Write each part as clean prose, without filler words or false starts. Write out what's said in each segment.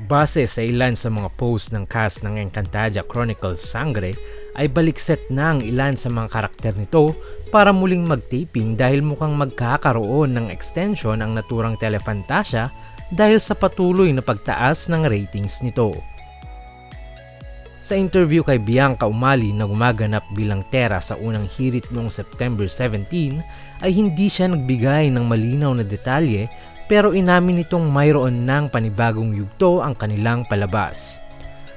Base sa ilan sa mga post ng cast ng Encantadia Chronicles Sangre ay balikset na ang ilan sa mga karakter nito para muling mag-taping dahil mukhang magkakaroon ng extension ang naturang Telefantasia dahil sa patuloy na pagtaas ng ratings nito. Sa interview kay Bianca Umali na gumaganap bilang Tera sa unang hirit noong September 17 ay hindi siya nagbigay ng malinaw na detalye pero inamin nitong mayroon ng panibagong yugto ang kanilang palabas.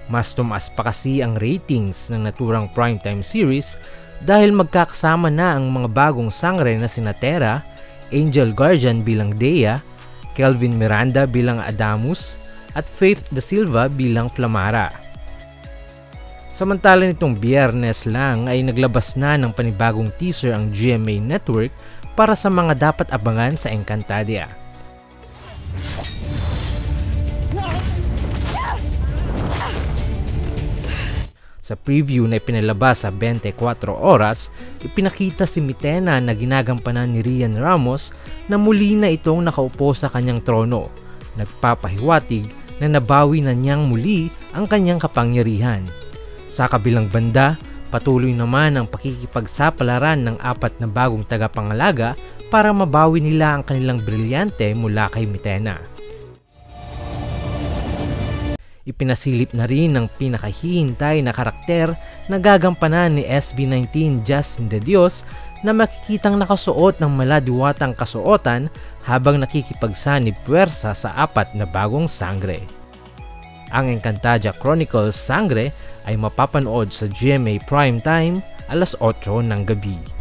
Mas tumaas pa kasi ang ratings ng naturang primetime series dahil magkakasama na ang mga bagong sangre na sina Tera, Angel Guardian bilang Dea, Kelvin Miranda bilang Adamus at Faith Da Silva bilang Flamara. Samantala nitong Biyernes lang ay naglabas na ng panibagong teaser ang GMA Network para sa mga dapat abangan sa Encantadia. Sa preview na ipinalabas sa 24 oras, ipinakita si Mitena na ginagampanan ni Rian Ramos na muli na itong nakaupo sa kanyang trono, nagpapahiwatig na nabawi na niyang muli ang kanyang kapangyarihan. Sa kabilang banda, patuloy naman ang pakikipagsapalaran ng 4 na bagong tagapangalaga para mabawi nila ang kanilang brilyante mula kay Mitena. Ipinasilip na rin ng pinakahihintay na karakter na gagampanan ni SB19 Justin De Dios na makikitang nakasuot ng maladiwatang kasuotan habang nakikipagsanib puwersa sa 4 na bagong sangre. Ang Encantadia Chronicles Sangre ay mapapanood sa GMA Primetime alas 8 ng gabi.